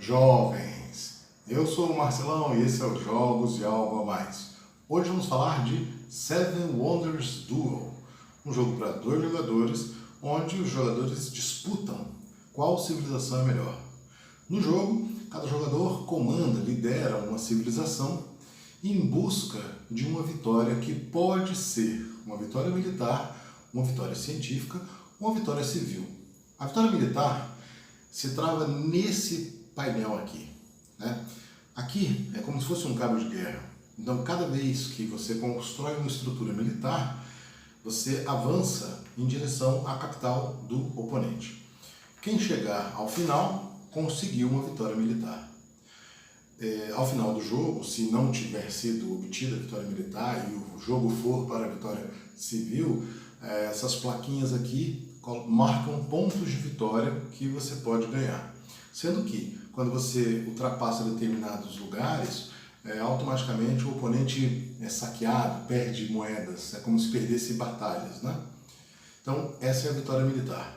Jovens, eu sou o Marcelão e esse é o Jogos e Algo a Mais. Hoje vamos falar de Seven Wonders Duel, um jogo para 2 jogadores, onde os jogadores disputam qual civilização é melhor. No jogo, cada jogador comanda, lidera uma civilização em busca de uma vitória que pode ser uma vitória militar, uma vitória científica ou uma vitória civil. A vitória militar se trava nesse painel aqui, né? Aqui é como se fosse um cabo de guerra. Então, cada vez que você constrói uma estrutura militar, você avança em direção à capital do oponente. Quem chegar ao final conseguiu uma vitória militar. Ao final do jogo, se não tiver sido obtida a vitória militar e o jogo for para a vitória civil, essas plaquinhas aqui marcam pontos de vitória que você pode ganhar. Sendo que, quando você ultrapassa determinados lugares, automaticamente o oponente é saqueado, perde moedas, é como se perdesse batalhas, né? Então, essa é a vitória militar.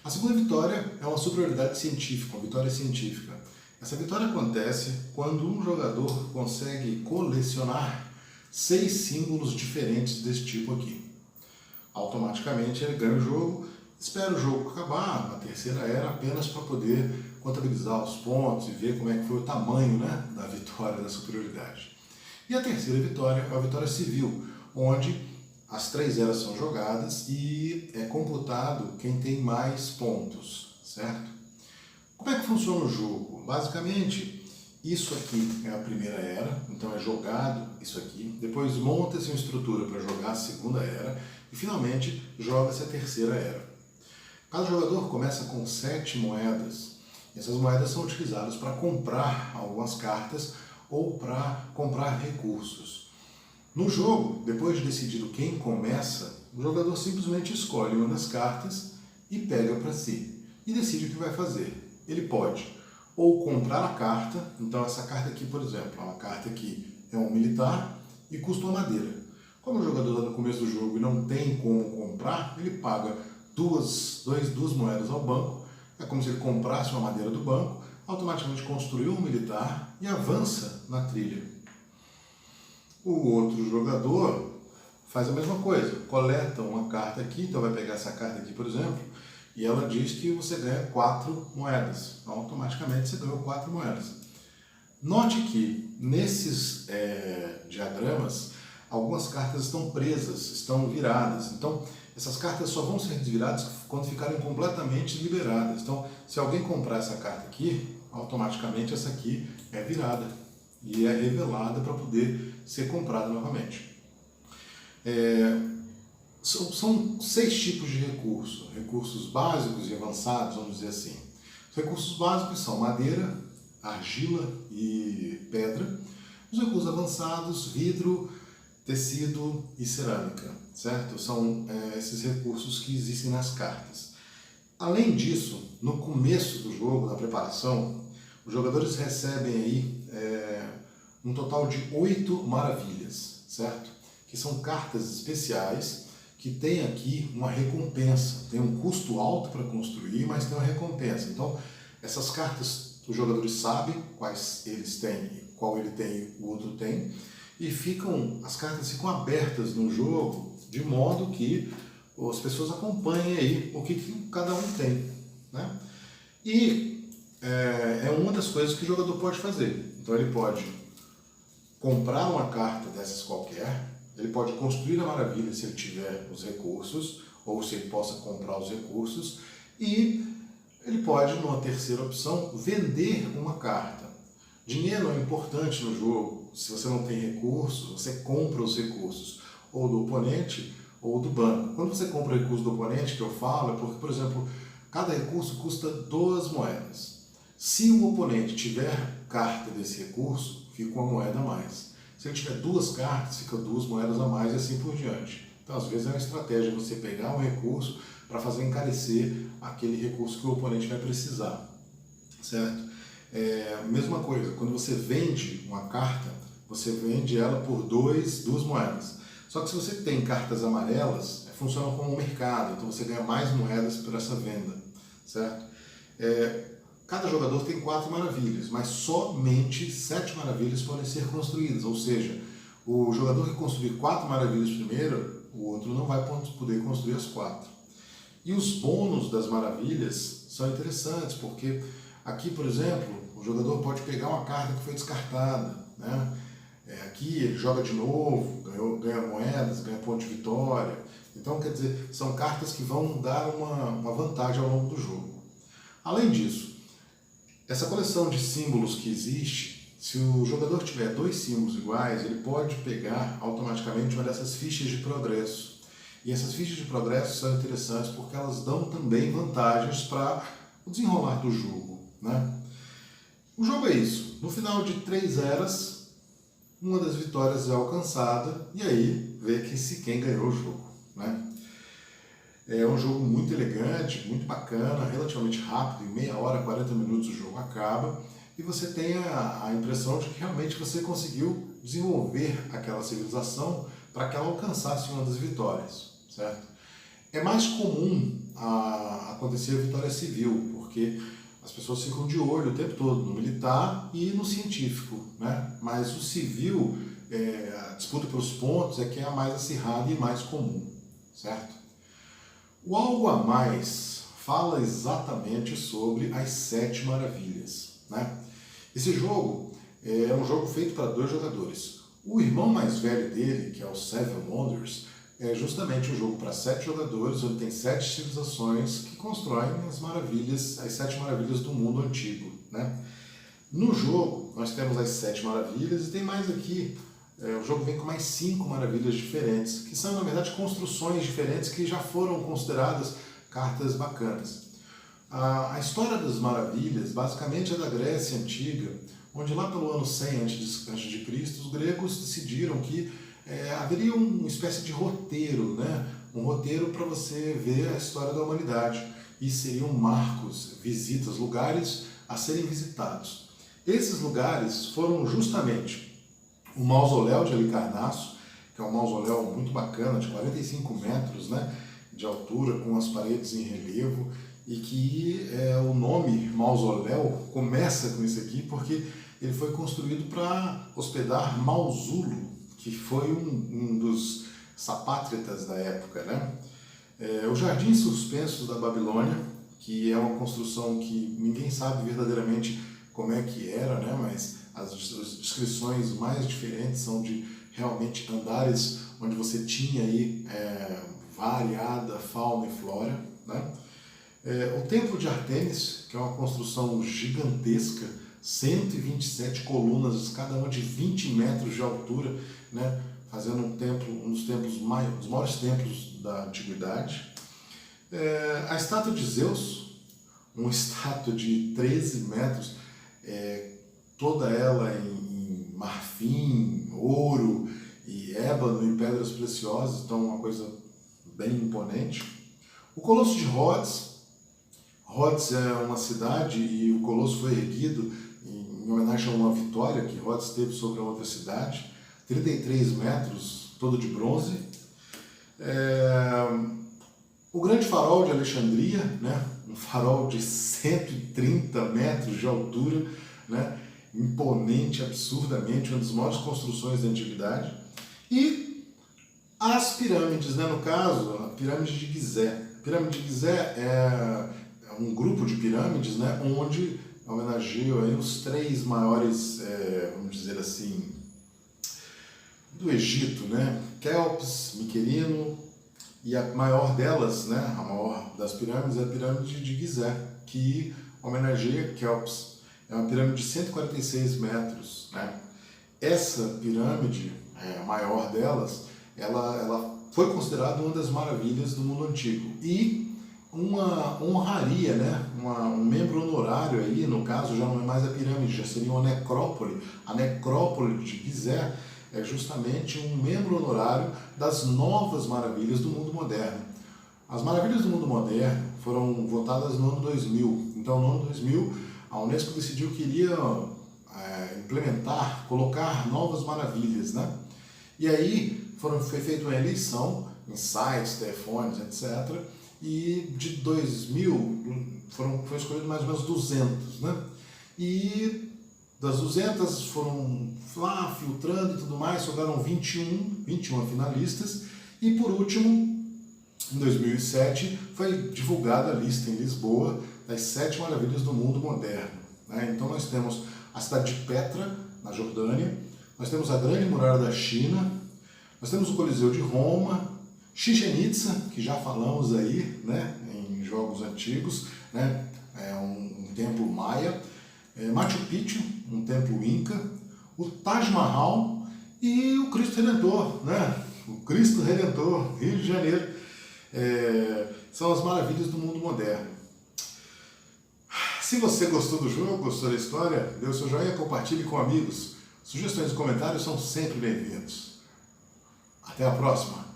A segunda vitória é uma superioridade científica, uma vitória científica. Essa vitória acontece quando um jogador consegue colecionar 6 símbolos diferentes desse tipo aqui. Automaticamente ele ganha o jogo, espera o jogo acabar na terceira era apenas para poder contabilizar os pontos e ver como é que foi o tamanho, né, da vitória, da superioridade. E a terceira vitória é a vitória civil, onde as 3 eras são jogadas e é computado quem tem mais pontos, certo? Como é que funciona o jogo? Basicamente, isso aqui é a primeira era, então é jogado isso aqui, depois monta-se uma estrutura para jogar a segunda era e finalmente joga-se a terceira era. Cada jogador começa com 7 moedas. Essas moedas são utilizadas para comprar algumas cartas ou para comprar recursos. No jogo, depois de decidido quem começa, o jogador simplesmente escolhe uma das cartas e pega para si e decide o que vai fazer. Ele pode ou comprar a carta, então essa carta aqui, por exemplo, é uma carta que é um militar e custa uma madeira. Como o jogador está no começo do jogo e não tem como comprar, ele paga duas moedas ao banco, é como se ele comprasse uma madeira do banco, automaticamente construiu um militar e avança na trilha. O outro jogador faz a mesma coisa, coleta uma carta aqui, então vai pegar essa carta aqui, por exemplo, e ela diz que você ganha 4 moedas. Então, automaticamente você ganhou 4 moedas. Note que nesses diagramas, algumas cartas estão presas, estão viradas. Então, essas cartas só vão ser desviradas quando ficarem completamente liberadas. Então, se alguém comprar essa carta aqui, automaticamente essa aqui é virada e é revelada para poder ser comprada novamente. São 6 tipos de recursos, recursos básicos e avançados, vamos dizer assim. Os recursos básicos são madeira, argila e pedra. Os recursos avançados, vidro, tecido e cerâmica, certo? São esses recursos que existem nas cartas. Além disso, no começo do jogo, na preparação, os jogadores recebem aí um total de 8 maravilhas, certo? Que são cartas especiais que tem aqui uma recompensa, tem um custo alto para construir, mas tem uma recompensa. Então, essas cartas, os jogadores sabem quais eles têm, qual ele tem e o outro tem, e as cartas ficam abertas no jogo, de modo que as pessoas acompanhem aí o que cada um tem, né? E é uma das coisas que o jogador pode fazer. Então, ele pode comprar uma carta dessas qualquer, ele pode construir a maravilha se ele tiver os recursos, ou se ele possa comprar os recursos, e ele pode, numa terceira opção, vender uma carta. Dinheiro é importante no jogo. Se você não tem recursos, você compra os recursos, ou do oponente, ou do banco. Quando você compra o recurso do oponente, que eu falo, é porque, por exemplo, cada recurso custa 2 moedas. Se o oponente tiver carta desse recurso, fica uma moeda a mais. Se ele tiver 2 cartas, fica 2 moedas a mais e assim por diante. Então, às vezes, é uma estratégia você pegar um recurso para fazer encarecer aquele recurso que o oponente vai precisar, certo? Mesma coisa, quando você vende uma carta, você vende ela por 2 moedas. Só que se você tem cartas amarelas, funciona como um mercado, então você ganha mais moedas por essa venda, certo? cada jogador tem 4 maravilhas, mas somente 7 maravilhas podem ser construídas, ou seja, o jogador que construir 4 maravilhas primeiro, o outro não vai poder construir as 4. E os bônus das maravilhas são interessantes, porque aqui, por exemplo, o jogador pode pegar uma carta que foi descartada, né? Aqui ele joga de novo, ganha moedas, ganha ponto de vitória. Então, quer dizer, são cartas que vão dar uma vantagem ao longo do jogo. Além disso, essa coleção de símbolos que existe, se o jogador tiver 2 símbolos iguais, ele pode pegar automaticamente uma dessas fichas de progresso. E essas fichas de progresso são interessantes porque elas dão também vantagens para o desenrolar do jogo, né? O jogo é isso. No final de 3 eras, uma das vitórias é alcançada e aí vê quem ganhou o jogo, né? É um jogo muito elegante, muito bacana, relativamente rápido, em meia hora, 40 minutos o jogo acaba e você tem a impressão de que realmente você conseguiu desenvolver aquela civilização para que ela alcançasse uma das vitórias, certo? É mais comum acontecer a vitória civil, porque as pessoas ficam de olho o tempo todo no militar e no científico, né? Mas o civil, a disputa pelos pontos é que é a mais acirrada e mais comum, certo? O Algo a Mais fala exatamente sobre as 7 maravilhas, né? Esse jogo é um jogo feito para 2 jogadores. O irmão mais velho dele, que é o Seven Wonders, é justamente um jogo para 7 jogadores, onde tem 7 civilizações que constroem as 7 maravilhas do mundo antigo, né? No jogo, nós temos as 7 maravilhas e tem mais aqui. O jogo vem com mais 5 maravilhas diferentes, que são, na verdade, construções diferentes que já foram consideradas cartas bacanas. A história das maravilhas, basicamente, é da Grécia Antiga, onde lá pelo ano 100 a.C., os gregos decidiram que haveria uma espécie de roteiro, né? Um roteiro para você ver a história da humanidade. E seriam marcos, visitas, lugares a serem visitados. Esses lugares foram justamente o mausoléu de Halicarnasso, que é um mausoléu muito bacana, de 45 metros, né, de altura, com as paredes em relevo, e que o nome mausoléu começa com isso aqui, porque ele foi construído para hospedar Mausulo, que foi um dos sapátridas da época, né? Os Jardins Suspensos da Babilônia, que é uma construção que ninguém sabe verdadeiramente como é que era, né? Mas as descrições mais diferentes são de realmente andares onde você tinha aí variada fauna e flora, né? O Templo de Ártemis, que é uma construção gigantesca, 127 colunas, cada uma de 20 metros de altura, né? Fazendo um dos maiores templos da antiguidade. A estátua de Zeus, uma estátua de 13 metros, toda ela em marfim, ouro e ébano e pedras preciosas, então uma coisa bem imponente. O Colosso de Rhodes. Rhodes é uma cidade e o Colosso foi erguido em homenagem a uma vitória que Rhodes teve sobre a outra cidade, 33 metros, todo de bronze. O Grande Farol de Alexandria, né? Um farol de 130 metros de altura, né? Imponente, absurdamente, uma das maiores construções da antiguidade. E as pirâmides, né? No caso, a pirâmide de Gizé. A pirâmide de Gizé é um grupo de pirâmides, né? Onde homenageia aí os 3 maiores, vamos dizer assim, do Egito, né? Quéops, Miquerino, e a maior delas, né? A maior das pirâmides é a pirâmide de Gizé, que homenageia Quéops. É uma pirâmide de 146 metros, né? Essa pirâmide, a maior delas, ela foi considerada uma das maravilhas do mundo antigo. E uma honraria, né? Um membro honorário aí, no caso, já não é mais a pirâmide, já seria uma necrópole. A necrópole de Gizé é justamente um membro honorário das novas maravilhas do mundo moderno. As maravilhas do mundo moderno foram votadas no ano 2000. Então, no ano 2000, a Unesco decidiu que iria implementar, colocar novas maravilhas, né? E aí foi feita uma eleição em sites, telefones, etc. e de 2000 foi escolhido mais ou menos 200, né? E das 200 foram lá filtrando e tudo mais, sobraram 21 finalistas, e por último, em 2007, foi divulgada a lista em Lisboa das 7 maravilhas do mundo moderno, né? Então nós temos a cidade de Petra, na Jordânia, nós temos a Grande Muralha da China, nós temos o Coliseu de Roma, Chichén Itzá, que já falamos aí, né, em jogos antigos, né, é um templo maia, Machu Picchu, um templo inca, o Taj Mahal e o Cristo Redentor, né, o Cristo Redentor, Rio de Janeiro. São as maravilhas do mundo moderno. Se você gostou do jogo, gostou da história, dê o seu joinha, compartilhe com amigos. Sugestões e comentários são sempre bem-vindos. Até a próxima!